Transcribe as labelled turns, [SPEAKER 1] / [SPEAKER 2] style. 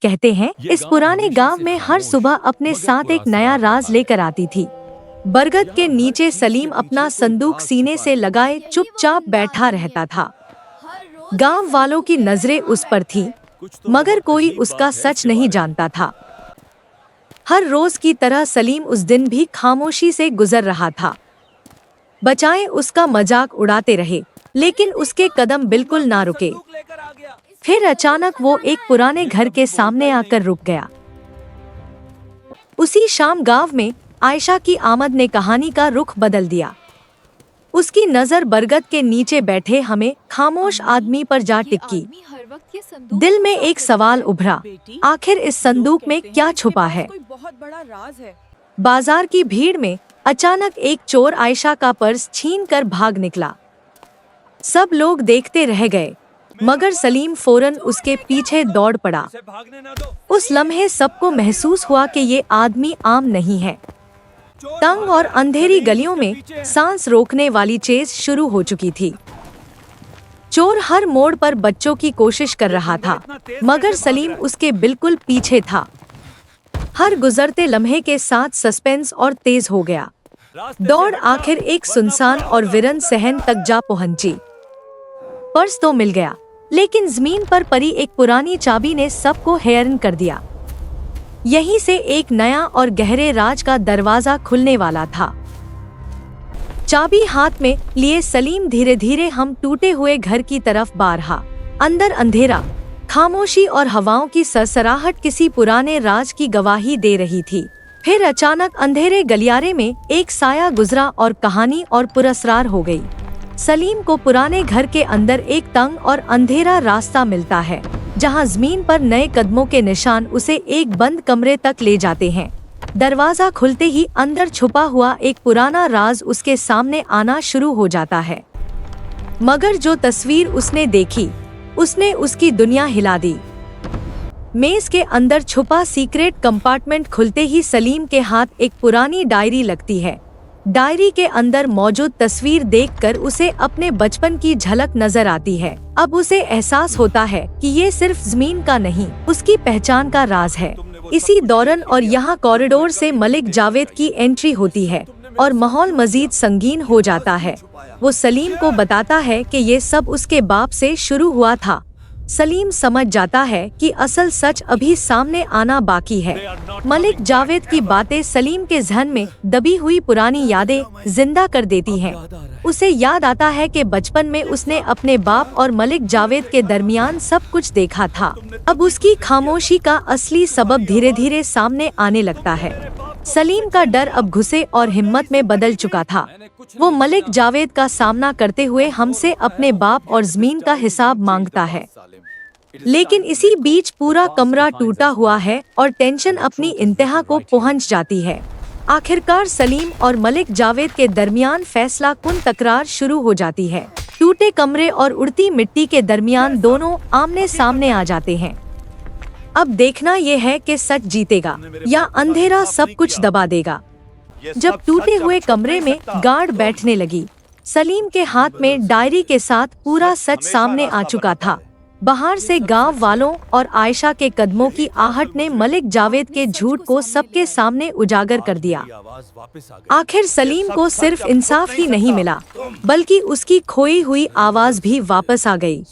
[SPEAKER 1] कहते हैं इस पुराने गांव में हर सुबह अपने साथ एक नया राज लेकर आती थी। बरगद के नीचे सलीम अपना संदूक सीने से लगाए चुपचाप बैठा रहता था। गांव वालों की नजरें उस पर थीं, मगर कोई उसका सच नहीं जानता था। हर रोज की तरह सलीम उस दिन भी खामोशी से गुजर रहा था। बचाएं उसका मजाक उड़ाते रहे, लेकिन उसके कदम बिल्कुल ना रुके। फिर अचानक वो एक पुराने घर के सामने आकर रुक गया। उसी शाम गांव में आयशा की आमद ने कहानी का रुख बदल दिया। उसकी नजर बरगद के नीचे बैठे हमें खामोश आदमी पर जा टिकी। दिल में एक सवाल उभरा, आखिर इस संदूक में क्या छुपा है? बाजार की भीड़ में अचानक एक चोर आयशा का पर्स छीनकर भाग निकला। सब लोग देखते रह गए, मगर सलीम फौरन उसके पीछे दौड़ पड़ा। उस लम्हे सबको महसूस हुआ कि ये आदमी आम नहीं है। तंग और अंधेरी गलियों में सांस रोकने वाली चेस शुरू हो चुकी थी। चोर हर मोड़ पर बच्चों की कोशिश कर रहा था, मगर सलीम उसके बिल्कुल पीछे था। हर गुजरते लम्हे के साथ सस्पेंस और तेज हो गया। दौड़ आखिर एक सुनसान और वीरन सहन तक जा पहुंची। पर्स तो मिल गया, लेकिन जमीन पर पड़ी एक पुरानी चाबी ने सबको हैरान कर दिया। यहीं से एक नया और गहरे राज का दरवाजा खुलने वाला था। चाबी हाथ में लिए सलीम धीरे धीरे हम टूटे हुए घर की तरफ बढ़ा। अंदर अंधेरा, खामोशी और हवाओं की सरसराहट किसी पुराने राज की गवाही दे रही थी। फिर अचानक अंधेरे गलियारे में एक साया गुजरा और कहानी और पुरस्कार हो गई। सलीम को पुराने घर के अंदर एक तंग और अंधेरा रास्ता मिलता है, जहां जमीन पर नए कदमों के निशान उसे एक बंद कमरे तक ले जाते हैं। दरवाजा खुलते ही अंदर छुपा हुआ एक पुराना राज उसके सामने आना शुरू हो जाता है। मगर जो तस्वीर उसने देखी, उसने उसकी दुनिया हिला दी। मेज के अंदर छुपा सीक्रेट कंपार्टमेंट खुलते ही सलीम के हाथ एक पुरानी डायरी लगती है। डायरी के अंदर मौजूद तस्वीर देखकर उसे अपने बचपन की झलक नजर आती है। अब उसे एहसास होता है कि ये सिर्फ जमीन का नहीं, उसकी पहचान का राज है। इसी दौरान और यहाँ कॉरिडोर से मलिक जावेद की एंट्री होती है और माहौल मजीद संगीन हो जाता है। वो सलीम को बताता है कि ये सब उसके बाप से शुरू हुआ था। सलीम समझ जाता है कि असल सच अभी सामने आना बाकी है। मलिक जावेद की बातें सलीम के जहन में दबी हुई पुरानी यादें जिंदा कर देती हैं। उसे याद आता है कि बचपन में उसने अपने बाप और मलिक जावेद के दरमियान सब कुछ देखा था। अब उसकी खामोशी का असली सबब धीरे धीरे सामने आने लगता है। सलीम का डर अब गुस्से और हिम्मत में बदल चुका था। वो मलिक जावेद का सामना करते हुए हमसे अपने बाप और जमीन का हिसाब मांगता है। लेकिन इसी बीच पूरा कमरा टूटा हुआ है और टेंशन अपनी इंतहा को पहुंच जाती है। आखिरकार सलीम और मलिक जावेद के दरमियान फैसला कुन तकरार शुरू हो जाती है। टूटे कमरे और उड़ती मिट्टी के दरमियान दोनों आमने सामने आ जाते हैं। अब देखना यह है कि सच जीतेगा या अंधेरा सब कुछ दबा देगा। जब टूटे हुए कमरे में गार्ड बैठने लगी, सलीम के हाथ में डायरी के साथ पूरा सच सामने आ चुका था। बाहर से गांव वालों और आयशा के कदमों की आहट ने मलिक जावेद के झूठ को सबके सामने उजागर कर दिया। आखिर सलीम को सिर्फ इंसाफ ही नहीं मिला, बल्कि उसकी खोई हुई आवाज भी वापस आ गई।